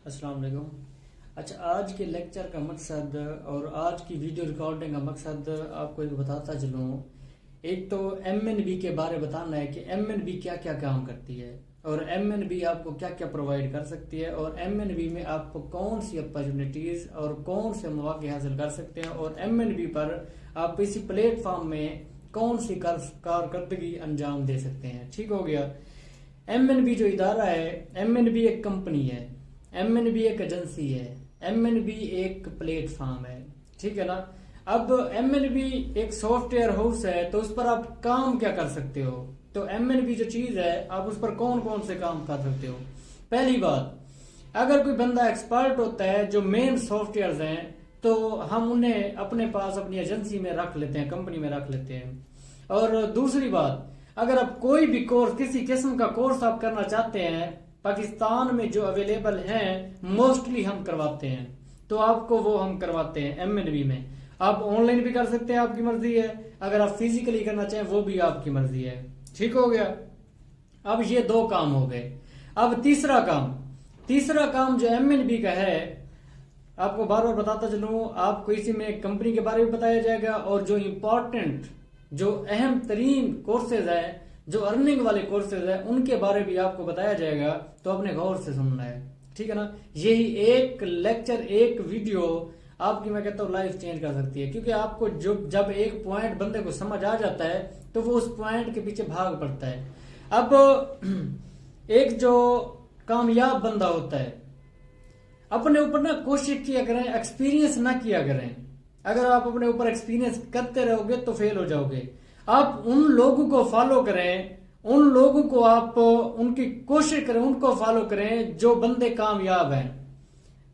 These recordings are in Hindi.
अस्सलाम वालेकुम। अच्छा, आज के लेक्चर का मकसद और आज की वीडियो रिकॉर्डिंग का मकसद आपको एक बताता चलूँ। एक तो एमएनबी के बारे बताना है कि एमएनबी क्या क्या काम करती है और एमएनबी आपको क्या क्या प्रोवाइड कर सकती है और एमएनबी में आपको कौन सी अपॉर्चुनिटीज़ और कौन से मौके हासिल कर सकते हैं और एमएनबी पर आप इसी प्लेटफॉर्म में कौन सी कारकर्दगी अंजाम दे सकते हैं। ठीक हो गया। एमएनबी जो इदारा है, एमएनबी एक कंपनी है, एमएनबी एक एजेंसी है, एमएनबी एक प्लेटफॉर्म है। ठीक है ना। अब एमएनबी एक सॉफ्टवेयर हाउस है, तो उस पर आप काम क्या कर सकते हो। तो एमएनबी जो चीज है, आप उस पर कौन कौन से काम कर सकते हो। पहली बात, अगर कोई बंदा एक्सपर्ट होता है जो मेन सॉफ्टवेयर हैं, तो हम उन्हें अपने पास अपनी एजेंसी में रख लेते हैं, कंपनी में रख लेते हैं। और दूसरी बात, अगर आप कोई भी कोर्स, किसी किस्म का कोर्स आप करना चाहते हैं, पाकिस्तान में जो अवेलेबल हैं मोस्टली हम करवाते हैं, तो आपको वो हम करवाते हैं एमएनबी में। आप ऑनलाइन भी कर सकते हैं, आपकी मर्जी है। अगर आप फिजिकली करना चाहें वो भी आपकी मर्जी है। ठीक हो गया। अब ये दो काम हो गए। अब तीसरा काम जो एमएनबी का है, आपको बार बार बताता चलूं, आपको इसी में कंपनी के बारे में बताया जाएगा और जो इम्पोर्टेंट, जो अहम तरीन कोर्सेज है, जो अर्निंग वाले कोर्सेज है, उनके बारे भी आपको बताया जाएगा। तो अपने गौर से सुनना है। ठीक है ना। यही एक लेक्चर, एक वीडियो आपकी, मैं कहता हूँ, लाइफ चेंज कर सकती है। क्योंकि आपको जब एक पॉइंट बंदे को समझ आ जाता है तो वो उस पॉइंट के पीछे भाग पड़ता है। अब एक जो कामयाब बंदा होता है, अपने ऊपर ना कोशिश किया करें, एक्सपीरियंस ना किया करें। अगर आप अपने ऊपर एक्सपीरियंस करते रहोगे तो फेल हो जाओगे। आप उन लोगों को फॉलो करें, उन लोगों को आप उनकी कोशिश करें, उनको फॉलो करें जो बंदे कामयाब हैं।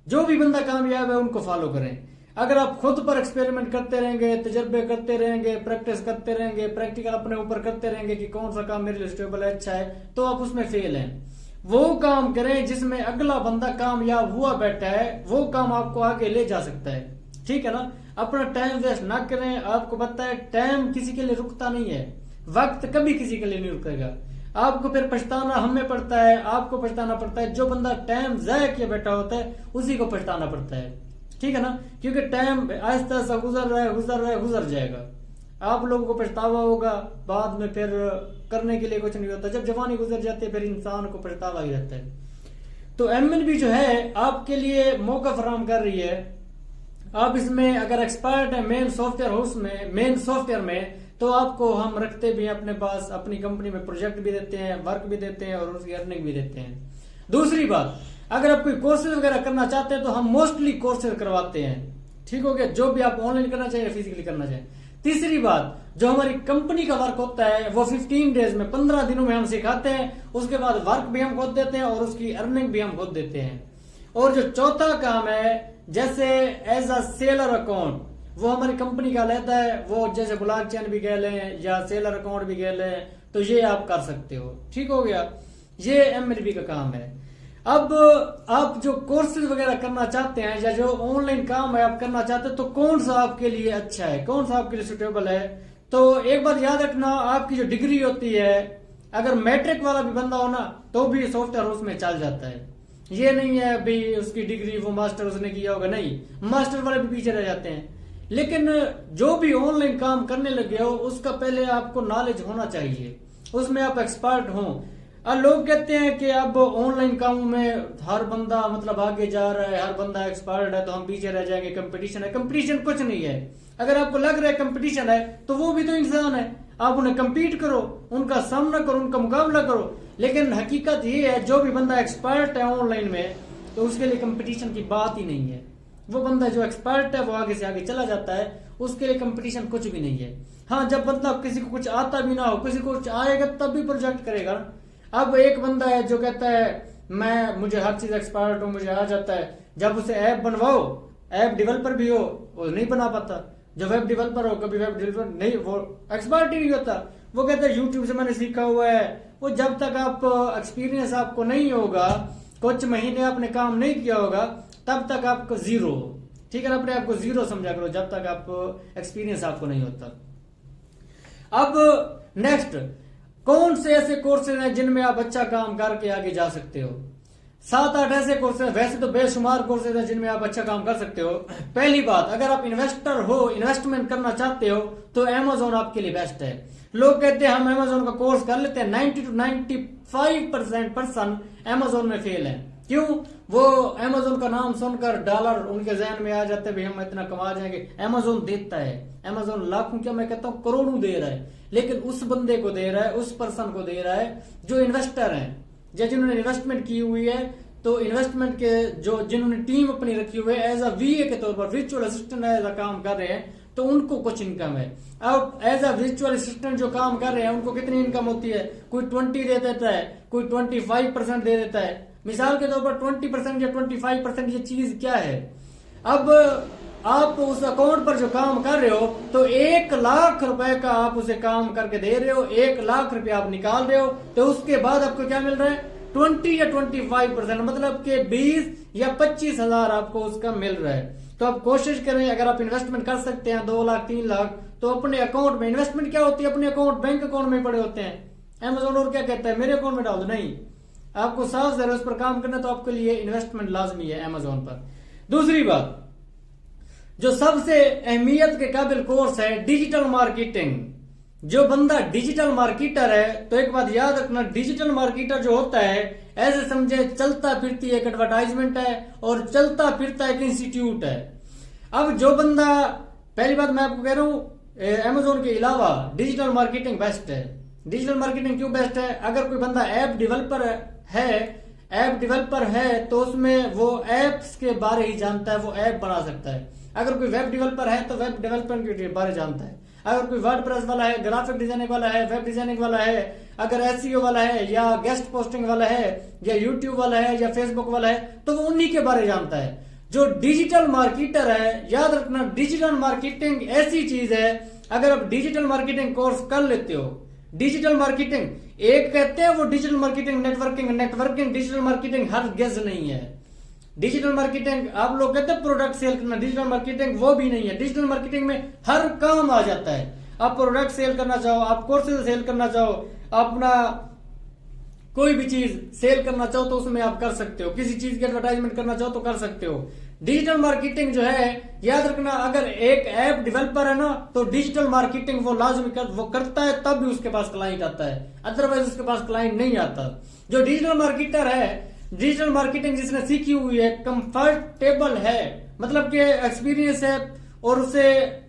जो भी बंदा कामयाब है उनको फॉलो करें। अगर आप खुद पर एक्सपेरिमेंट करते रहेंगे, तजर्बे करते रहेंगे, प्रैक्टिस करते रहेंगे, प्रैक्टिकल अपने ऊपर करते रहेंगे कि कौन सा काम मेरे लिए स्टेबल है, अच्छा है, तो आप उसमें फेल हैं। वो काम करें जिसमें अगला बंदा कामयाब हुआ बैठा है, वो काम आपको आगे ले जा सकता है। ठीक है ना। अपना टाइम वेस्ट ना करें। आपको पता है टाइम किसी के लिए रुकता नहीं है, वक्त कभी किसी के लिए नहीं रुकेगा। आपको फिर पछताना हमें पड़ता है, आपको पछताना पड़ता है। जो बंदा टाइम जाया किया बैठा होता है उसी को पछताना पड़ता है। ठीक है ना। क्योंकि टाइम आहिस्ता आहिस्ता गुजर जाएगा। आप लोगों को पछतावा होगा, बाद में फिर करने के लिए कुछ नहीं होता। जब जवानी गुजर जाती है फिर इंसान को पछतावा ही रहता है। तो एमएनबी जो है आपके लिए मौका फराहम कर रही है। आप इसमें अगर एक्सपर्ट है मेन सॉफ्टवेयर में, तो आपको हम रखते भी हैं अपने पास। अपनी कंपनी में प्रोजेक्ट भी देते हैं, वर्क भी देते हैं और उसकी अर्निंग भी देते हैं। दूसरी बात, अगर आप कोई कोर्सेज वगैरह करना चाहते हैं तो हम मोस्टली कोर्सेज करवाते हैं। ठीक हो गया। जो भी आप ऑनलाइन करना चाहिए, फिजिकली करना चाहिए। तीसरी बात, जो हमारी कंपनी का वर्क होता है वो 15 डेज में, 15 दिनों में हम सिखाते हैं। उसके बाद वर्क भी हम खुद देते हैं और उसकी अर्निंग भी हम खुद देते हैं। और जो चौथा काम है, जैसे एज अ सेलर अकाउंट, वो हमारी कंपनी का लेता है। वो जैसे ब्लॉकचेन भी कह लें या सेलर अकाउंट भी कह लें, तो ये आप कर सकते हो। ठीक हो गया। ये एमएनबी का काम है। अब आप जो कोर्सेज वगैरह करना चाहते हैं या जो ऑनलाइन काम है आप करना चाहते हैं, तो कौन सा आपके लिए अच्छा है, कौन सा आपके लिए सुटेबल है। तो एक बात याद रखना, आपकी जो डिग्री होती है, अगर मैट्रिक वाला भी बंदा हो ना तो भी सॉफ्टवेयर हाउस में चल जाता है। ये नहीं है अभी उसकी डिग्री वो मास्टर उसने किया होगा, नहीं, मास्टर वाले भी पीछे रह जाते हैं। लेकिन जो भी ऑनलाइन काम करने लगे हो उसका पहले आपको नॉलेज होना चाहिए, उसमें आप एक्सपर्ट हो। और लोग कहते हैं कि अब ऑनलाइन काम में हर बंदा मतलब आगे जा रहा है, हर बंदा एक्सपर्ट है, तो हम पीछे रह जाएंगे, कंपटीशन है। कंपटीशन कुछ नहीं है। अगर आपको लग रहा है कंपटीशन है, तो वो भी तो इंसान है, आप उन्हें कंपीट करो, उनका सामना करो, उनका मुकाबला करो। लेकिन हकीकत ये है, जो भी बंदा एक्सपर्ट है ऑनलाइन में, तो उसके लिए कंपटीशन की बात ही नहीं है। वो बंदा जो एक्सपर्ट है वो आगे से आगे चला जाता है, उसके लिए कंपटीशन कुछ भी नहीं है। हाँ, जब मतलब किसी को कुछ आता भी ना हो, किसी को कुछ आएगा तब भी प्रोजेक्ट करेगा। अब एक बंदा है जो कहता है मुझे हर चीज एक्सपर्ट हूं, मुझे आ जाता है, जब उसे ऐप बनवाओ, ऐप डेवलपर भी हो, वो नहीं बना पाता। जो वेब डेवलपर हो, कभी वेब डेवलपर नहीं, वो एक्सपर्ट ही नहीं होता। वो कहता है यूट्यूब से मैंने सीखा हुआ है। वो जब तक आप एक्सपीरियंस आपको नहीं होगा, कुछ महीने आपने काम नहीं किया होगा, तब तक आपको जीरो। ठीक है, अपने आप को जीरो समझा करो जब तक आप एक्सपीरियंस आपको नहीं होता। अब नेक्स्ट, कौन से ऐसे कोर्सेज हैं जिनमें आप अच्छा काम करके आगे जा सकते हो। 7-8 ऐसे कोर्सेज, वैसे तो बेशुमार कोर्सेज है जिनमें आप अच्छा काम कर सकते हो। पहली बात, अगर आप इन्वेस्टर हो, इन्वेस्टमेंट करना चाहते हो, तो Amazon आपके लिए बेस्ट है। लोग कहते हैं हम Amazon का कोर्स कर लेते हैं, 90 to 95% पर्सन Amazon में फेल है। क्यों? वो Amazon का नाम सुनकर डॉलर उनके जहन में आ जाते हैं, भाई हम इतना कमा जाएंगे। Amazon देता है, Amazon लाखों, क्या मैं कहता हूँ करोड़ों दे रहा है, लेकिन उस बंदे को दे रहा है, उस पर्सन को दे रहा है जो इन्वेस्टर है, या जिन्होंने इन्वेस्टमेंट की हुई है। तो इन्वेस्टमेंट के जो जिन्होंने टीम अपनी रखी हुई है, एज अ VA के तौर पर, वर्चुअल असिस्टेंट एज अ काम कर रहे हैं, तो उनको कुछ इनकम है। अब एज अ वर्चुअल असिस्टेंट जो काम कर रहे हैं उनको कितनी इनकम होती है? कोई 20 दे देता है, कोई 25% दे देता है। मिसाल के तौर पर 20% या 25% ये चीज क्या है? अब आप उस अकाउंट पर जो काम कर रहे हो, तो 1 लाख रुपए का आप उसे काम करके दे रहे हो, 1 लाख रुपए आप निकाल रहे हो, तो उसके बाद आपको क्या मिल रहा है? 20 या 25%, मतलब कि 20 या 25 हजार आपको उसका मिल रहा है। तो आप कोशिश करें, अगर आप इन्वेस्टमेंट कर सकते हैं 2 लाख 3 लाख, तो अपने अकाउंट में, इन्वेस्टमेंट क्या होती है? अपने अकाउंट, बैंक अकाउंट में पड़े होते हैं। Amazon और क्या कहता है? मेरे अकाउंट में डाल दो। नहीं, आपको 7 उस पर काम करना, तो आपके लिए इन्वेस्टमेंट लाजमी है Amazon पर। दूसरी बात, जो सबसे अहमियत के काबिल कोर्स है, डिजिटल मार्केटिंग। जो बंदा डिजिटल मार्केटर है, तो एक बात याद रखना, डिजिटल मार्केटर जो होता है, ऐसे समझे चलता फिरती एक एडवर्टाइजमेंट है और चलता फिरता एक इंस्टीट्यूट है। अब जो बंदा, पहली बात मैं आपको कह रहा हूं, Amazon के अलावा डिजिटल मार्केटिंग बेस्ट है। डिजिटल मार्केटिंग क्यों बेस्ट है? अगर कोई बंदा ऐप डेवलपर है, तो उसमें वो एप्स के बारे ही जानता है, वो ऐप बना सकता है। अगर कोई वेब डेवलपर है, तो वेब डेवलपमेंट के बारे जानता है। अगर कोई वर्डप्रेस वाला है, ग्राफिक डिजाइनिंग वाला है, वेब डिजाइनिंग वाला है, अगर SEO वाला है, या गेस्ट पोस्टिंग वाला है, या यूट्यूब वाला है, या फेसबुक वाला है, तो वो उन्हीं के बारे जानता है। जो डिजिटल मार्केटर है, याद रखना, डिजिटल मार्केटिंग ऐसी चीज है, अगर आप डिजिटल मार्केटिंग कोर्स कर लेते हो, डिजिटल मार्केटिंग एक कहते हैं वो digital marketing, networking digital marketing हर गेज नहीं है। डिजिटल मार्केटिंग आप लोग कहते हैं प्रोडक्ट सेल करना, डिजिटल मार्केटिंग वो भी नहीं है। डिजिटल मार्केटिंग में हर काम आ जाता है। आप प्रोडक्ट सेल करना चाहो, आप कोर्सेज सेल करना चाहो, अपना कोई भी चीज सेल करना चाहो, तो उसमें आप कर सकते हो। किसी चीज की एडवर्टाइजमेंट करना चाहो तो कर सकते हो। डिजिटल मार्केटिंग जो है, याद रखना, अगर एक ऐप डेवलपर है ना, तो डिजिटल मार्केटिंग वो लाजमी वो करता है, तब भी उसके पास क्लाइंट आता है, अदरवाइज उसके पास क्लाइंट नहीं आता। जो डिजिटल मार्केटर है, डिजिटल मार्केटिंग जिसने सीखी हुई है, कंफर्टेबल है, मतलब कि एक्सपीरियंस है, और उसे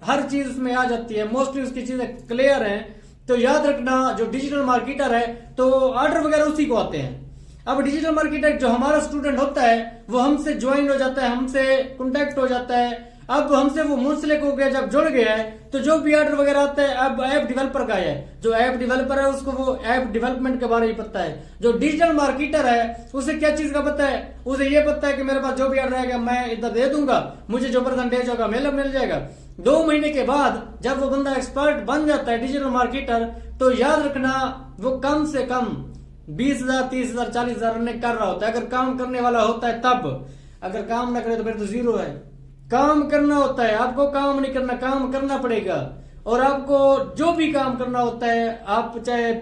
हर चीज उसमें आ जाती है, मोस्टली उसकी चीजें क्लियर हैं, तो याद रखना जो डिजिटल मार्केटर है, तो ऑर्डर वगैरह उसी को आते हैं। अब डिजिटल मार्केटर जो हमारा स्टूडेंट होता है, वो हमसे ज्वाइन हो जाता है, हमसे कॉन्टेक्ट हो जाता है। अब हमसे वो मुंसलिक हो गया, जब जुड़ गया है, तो जो भी ऑर्डर वगैरह आता है, अब ऐप डेवलपर का है। जो ऐप डेवलपर है उसको वो ऐप डेवलपमेंट के बारे में पता है। जो डिजिटल मार्केटर है, उसे क्या चीज का पता है? उसे ये पता है कि मेरे पास जो भी ऑर्डर आएगा मैं इधर दे दूंगा, मुझे जो परसेंटेज होगा मिल जाएगा। 2 महीने के बाद जब वो बंदा एक्सपर्ट बन जाता है डिजिटल मार्केटर, तो याद रखना वो कम से कम 20,000, 30,000, 40,000 रन कर रहा होता है, अगर काम करने वाला होता है तब। अगर काम ना करे तो फिर तो जीरो है। काम करना होता है, आपको काम नहीं करना, काम करना पड़ेगा। और आपको जो भी काम करना होता है, आप चाहे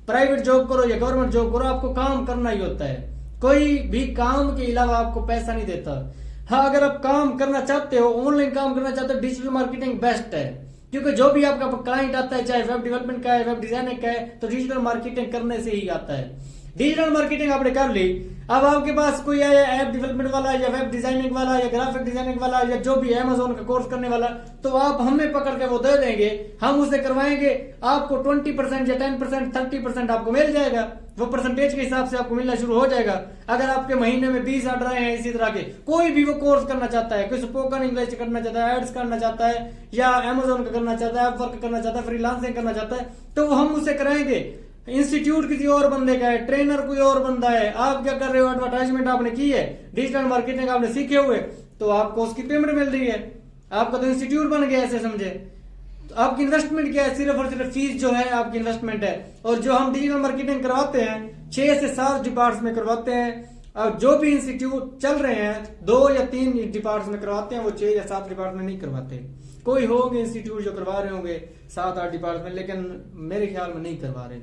प्राइवेट जॉब करो या गवर्नमेंट जॉब करो, आपको काम करना ही होता है। कोई भी काम के अलावा आपको पैसा नहीं देता। हाँ, अगर आप काम करना चाहते हो, ऑनलाइन काम करना चाहते हो, डिजिटल मार्केटिंग बेस्ट है, क्योंकि जो भी आपका क्लाइंट आता है, चाहे वेब डेवलपमेंट का है, वेब डिजाइनिंग का है, तो डिजिटल मार्केटिंग करने से ही आता है। डिजिटल मार्केटिंग आपने कर ली, अब आपके पास कोई आया ऐप डेवलपमेंट वाला, या वेब डिजाइनिंग वाला, या ग्राफिक डिजाइनिंग वाला, या जो भी Amazon का कोर्स करने वाला, तो आप हमें पकड़ के वो दे देंगे, हम उसे करवाएंगे। आपको 20% या 10%, 30% आपको मिल जाएगा। वो परसेंटेज के हिसाब से आपको मिलना शुरू हो जाएगा। अगर आपके महीने में 20 ऑर्डर आए हैं इसी तरह के, कोई भी वो कोर्स करना चाहता है, कोई स्पोकन इंग्लिश करना चाहता है, एड्स करना चाहता है, या Amazon का करना चाहता है, वर्क करना चाहता है, फ्रीलांसिंग करना चाहता है, तो हम उसे कराएंगे। इंस्टीट्यूट किसी और बंदे का है, ट्रेनर कोई और बंदा है, आप क्या कर रहे हो? एडवर्टाइजमेंट आपने की है, डिजिटल मार्केटिंग आपने सीखे हुए, तो आपको उसकी पेमेंट मिल रही है। आपका तो इंस्टीट्यूट बन गया, ऐसे समझे। तो आपकी इन्वेस्टमेंट क्या है? सिर्फ और सिर्फ फीस जो है आपकी इन्वेस्टमेंट है। और जो हम डिजिटल मार्केटिंग करवाते हैं, 6 से 7 डिपार्ट्स में करवाते हैं। और जो भी इंस्टीट्यूट चल रहे हैं, 2 या 3 डिपार्ट्स में करवाते हैं, वो 6 या 7 डिपार्ट में नहीं करवाते। कोई होंगे इंस्टीट्यूट जो करवा रहे होंगे 7-8 डिपार्ट में, लेकिन मेरे ख्याल में नहीं करवा रहे।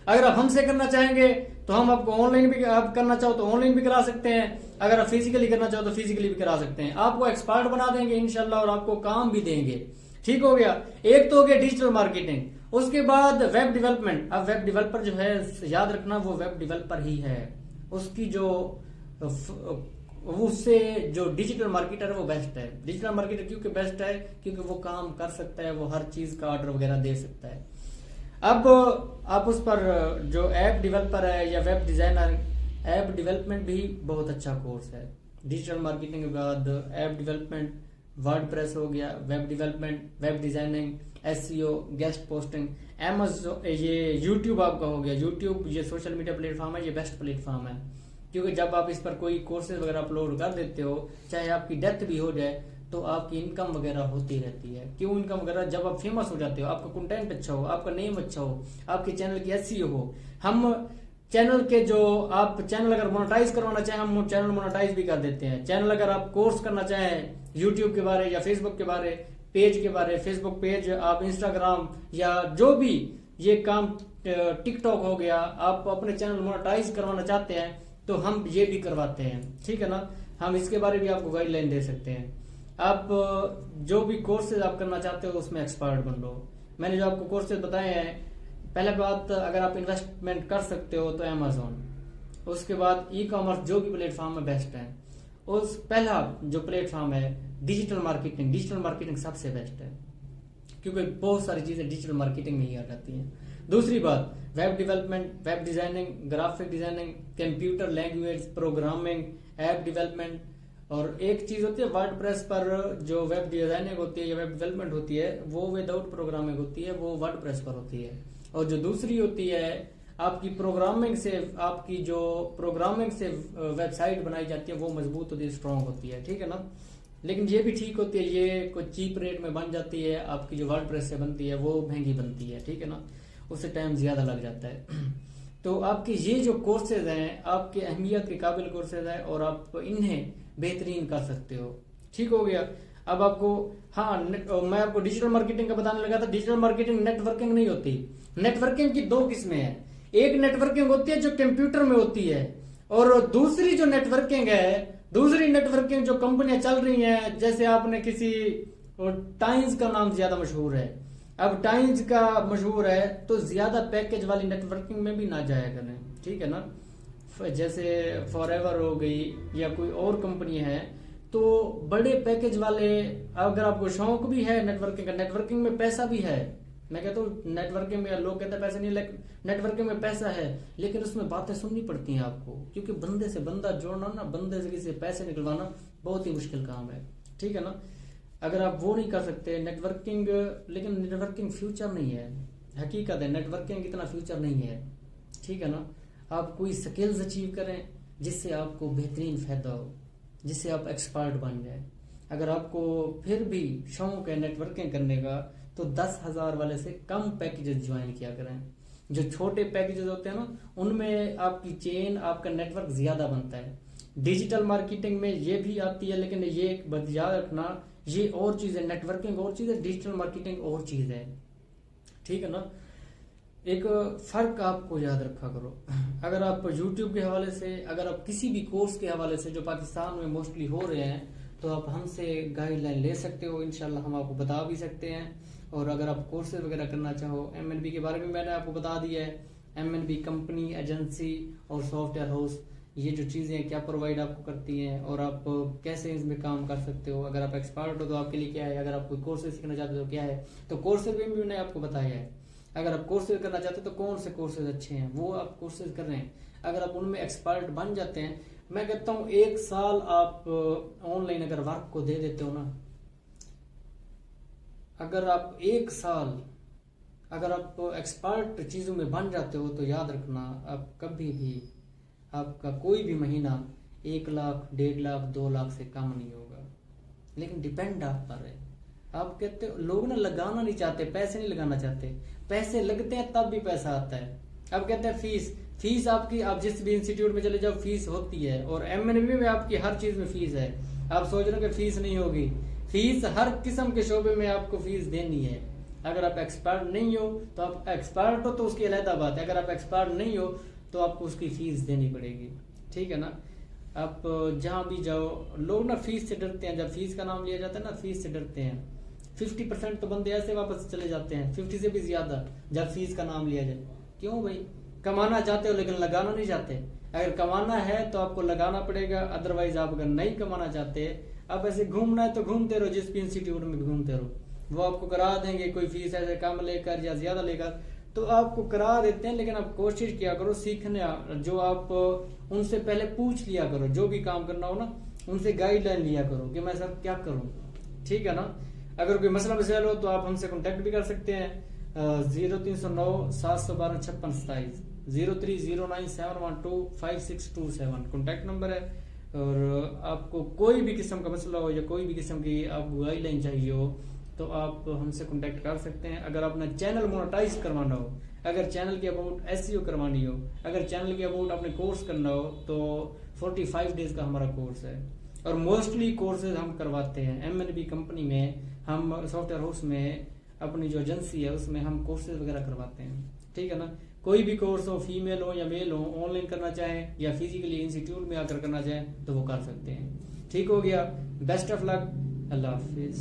अगर आप हमसे करना चाहेंगे तो हम आपको ऑनलाइन भी, आप करना चाहो तो ऑनलाइन भी करा सकते हैं, अगर आप फिजिकली करना चाहो तो फिजिकली भी करा सकते हैं। आपको एक्सपर्ट बना देंगे इंशाल्लाह और आपको काम भी देंगे। ठीक हो गया, एक तो हो गया डिजिटल मार्केटिंग। उसके बाद वेब डेवलपमेंट। अब वेब डेवलपर जो है, याद रखना वो वेब डेवलपर ही है, उसकी जो उससे जो डिजिटल मार्केटर है वो बेस्ट है। डिजिटल मार्केटर क्योंकि बेस्ट है क्योंकि वो काम कर सकता है, वो हर चीज का ऑर्डर वगैरह दे सकता है। अब आप उस पर जो ऐप डेवलपर है या वेब डिजाइनर, ऐप डेवलपमेंट भी बहुत अच्छा कोर्स है। डिजिटल मार्केटिंग के बाद ऐप डेवलपमेंट, वर्डप्रेस हो गया, web development, web designing, SEO, guest posting, Amazon, ये यूट्यूब आपका हो गया। यूट्यूब ये सोशल मीडिया प्लेटफॉर्म है, ये बेस्ट प्लेटफॉर्म है क्योंकि जब आप इस पर कोई कोर्सेज वगैरह अपलोड कर देते हो, चाहे आपकी डेथ भी हो जाए तो आपकी इनकम वगैरह होती रहती है। क्यों इनकम वगैरह? जब आप फेमस हो जाते हो, आपका कंटेंट अच्छा हो, आपका नेम अच्छा हो, आपके चैनल की एसईओ हो। हम चैनल के जो, आप चैनल अगर मोनेटाइज करवाना चाहें, हम चैनल मोनेटाइज भी कर देते हैं। चैनल अगर आप कोर्स करना चाहें यूट्यूब के बारे या फेसबुक के बारे, पेज के बारे, फेसबुक पेज, आप इंस्टाग्राम या जो भी ये काम, टिकटॉक हो गया, आप अपने चैनल मोनेटाइज करवाना चाहते हैं तो हम ये भी करवाते हैं। ठीक है ना, हम इसके बारे में आपको गाइडलाइन दे सकते हैं। आप जो भी कोर्सेज आप करना चाहते हो उसमें एक्सपर्ट बन लो। मैंने जो आपको कोर्सेज बताए हैं, पहला बात, अगर आप इन्वेस्टमेंट कर सकते हो तो अमेजोन, उसके बाद ई कॉमर्स जो भी प्लेटफॉर्म है बेस्ट है। उस पहला जो प्लेटफॉर्म है डिजिटल मार्केटिंग, डिजिटल मार्केटिंग सबसे बेस्ट है क्योंकि बहुत सारी चीजें डिजिटल मार्केटिंग में ही आ जाती हैं। दूसरी बात, web development, web designing, graphic designing, computer language programming, app development, और एक चीज होती है वर्डप्रेस पर जो वेब डिजाइनिंग होती है या वेब डेवलपमेंट होती है वो विदाउट प्रोग्रामिंग होती है, वो वर्डप्रेस पर होती है। और जो दूसरी होती है आपकी प्रोग्रामिंग से, आपकी जो प्रोग्रामिंग से वेबसाइट बनाई जाती है वो मजबूत होती है, स्ट्रांग होती है। ठीक है ना, लेकिन ये भी ठीक होती है, ये कुछ चीप रेट में बन जाती है। आपकी जो वर्डप्रेस से बनती है वो महंगी बनती है। ठीक है ना, उससे टाइम ज्यादा लग जाता है। तो आपके ये जो कोर्सेज हैं आपके अहमियत के काबिल कोर्सेज हैं और आप इन्हें बेहतरीन कर सकते हो। ठीक हो गया। अब आपको, हाँ, मैं आपको डिजिटल मार्केटिंग का बताने लगा था। डिजिटल मार्केटिंग नेटवर्किंग नहीं होती। नेटवर्किंग की दो किस्में हैं। एक नेटवर्किंग होती है जो कंप्यूटर में होती है, और दूसरी जो नेटवर्किंग है, दूसरी नेटवर्किंग जो कंपनियां चल रही हैं, जैसे आपने किसी, टाइम्स का नाम ज्यादा मशहूर है, अब टाइम्स का मशहूर है तो ज्यादा पैकेज वाली नेटवर्किंग में भी ना जाया करें। ठीक है ना, जैसे फॉरएवर हो गई या कोई और कंपनी है, तो बड़े पैकेज वाले, अगर आपको शौक भी है नेटवर्किंग का, नेटवर्किंग में पैसा भी है। मैं कहता हूँ नेटवर्किंग में, लोग कहते हैं पैसा नहीं, नेटवर्किंग में पैसा है, लेकिन उसमें बातें सुननी पड़ती हैं आपको, क्योंकि बंदे से बंदा जोड़ना ना, बंदे से किसी से पैसे निकलवाना बहुत ही मुश्किल काम है। ठीक है ना, अगर आप वो नहीं कर सकते नेटवर्किंग, लेकिन नेटवर्किंग फ्यूचर नहीं है, हकीकत है, नेटवर्किंग इतना फ्यूचर नहीं है। ठीक है ना, आप कोई स्किल्स अचीव करें जिससे आपको बेहतरीन फायदा हो, जिससे आप एक्सपर्ट बन जाए। अगर आपको फिर भी शौक है नेटवर्किंग करने का तो 10,000 वाले से कम पैकेजेस ज्वाइन किया करें। जो छोटे पैकेजेस होते हैं ना, उनमें आपकी चेन, आपका नेटवर्क ज्यादा बनता है। डिजिटल मार्केटिंग में ये भी आती है, लेकिन ये एक याद रखना, ये और चीज है, नेटवर्किंग और चीज है, डिजिटल मार्केटिंग और चीज है। ठीक है ना, एक फर्क आपको याद रखा करो। अगर आप यूट्यूब के हवाले से, अगर आप किसी भी कोर्स के हवाले से जो पाकिस्तान में मोस्टली हो रहे हैं, तो आप हमसे गाइडलाइन ले सकते हो, इंशाल्लाह हम आपको बता भी सकते हैं। और अगर आप कोर्सेज वगैरह करना चाहो, MNB के बारे में मैंने आपको बता दिया है। MNB कंपनी, एजेंसी और सॉफ्टवेयर हाउस, ये जो चीजें क्या प्रोवाइड आपको करती हैं और आप कैसे इसमें काम कर सकते हो। अगर आप एक्सपर्ट हो तो आपके लिए क्या है, अगर आप कोई कोर्सेज सीखना चाहते हो तो क्या है, तो कोर्सेज भी मैंने आपको बताया है। अगर आप कोर्सेज करना चाहते हो तो कौन से कोर्सेज अच्छे हैं वो आप कोर्सेज कर रहे हैं। अगर आप उनमें एक्सपर्ट बन जाते हैं, मैं कहता हूँ 1 साल आप ऑनलाइन अगर वर्क को दे देते हो ना, अगर आप 1 साल अगर आप एक्सपर्ट चीजों में बन जाते हो, तो याद रखना आप कभी भी, आपका कोई भी महीना 1 लाख, 1.5 लाख, 2 लाख से कम नहीं होगा। लेकिन डिपेंड आप पर है। आप कहते हो लोग ना लगाना नहीं चाहते, पैसे नहीं लगाना चाहते, पैसे लगते हैं तब भी पैसा आता है। अब कहते हैं फीस आपकी, आप जिस भी इंस्टीट्यूट में चले जाओ फीस होती है, और MNB में आपकी हर चीज में फीस है। आप सोच रहे हो कि फीस नहीं होगी, फीस हर किस्म के शोबे में आपको फीस देनी है। अगर आप एक्सपर्ट नहीं हो तो आप एक्सपर्ट हो तो उसकी अलग बात है, अगर आप एक्सपर्ट नहीं हो तो आपको उसकी फीस देनी पड़ेगी, ठीक है ना। आप जहाँ भी जाओ, लोग ना फीस से डरते हैं, जब फीस का नाम लिया जाता है ना फीस से डरते हैं। 50% तो बंदे ऐसे वापस चले जाते हैं, 50 से भी ज्यादा, जब फीस का नाम लिया जाए। क्यों भाई, कमाना चाहते हो लेकिन लगाना नहीं चाहते। अगर कमाना है तो आपको लगाना पड़ेगा, अदरवाइज आप अगर नहीं कमाना चाहते, आप ऐसे घूमना है तो घूमते रहो, जिस भी इंस्टीट्यूट में घूमते रहो, वो आपको करा देंगे, कोई फीस ऐसे कम लेकर या ज्यादा लेकर तो आपको करा देते हैं। लेकिन आप कोशिश किया करो सीखने, जो आप उनसे पहले पूछ लिया करो, जो भी काम करना हो ना उनसे गाइडलाइन लिया करो कि मैं सर क्या करूं, ठीक है ना। अगर कोई मसला मसाइल हो तो आप हमसे कांटेक्ट भी कर सकते हैं 0309-712-5627, 0309-712-5627 कॉन्टैक्ट नंबर है। और आपको कोई भी किस्म का मसला हो या कोई भी किस्म की आपको गाइडलाइन चाहिए हो तो आप हमसे कांटेक्ट कर सकते हैं। अगर अपना चैनल मोनेटाइज करवाना हो, अगर चैनल के अबाउट एसईओ करवानी हो, अगर चैनल के अबाउट अपने कोर्स करना हो तो 45 डेज का हमारा कोर्स है। और मोस्टली कोर्सेज हम करवाते हैं MNB कंपनी में, हम सॉफ्टवेयर हाउस में अपनी जो एजेंसी है उसमें हम कोर्सेज वगैरह करवाते हैं, ठीक है ना। कोई भी कोर्स हो, फीमेल हो या मेल हो, ऑनलाइन करना चाहें या फिजिकली इंस्टीट्यूट में आकर करना चाहें तो वो कर सकते हैं। ठीक हो गया, best of luck, Allah Hafiz.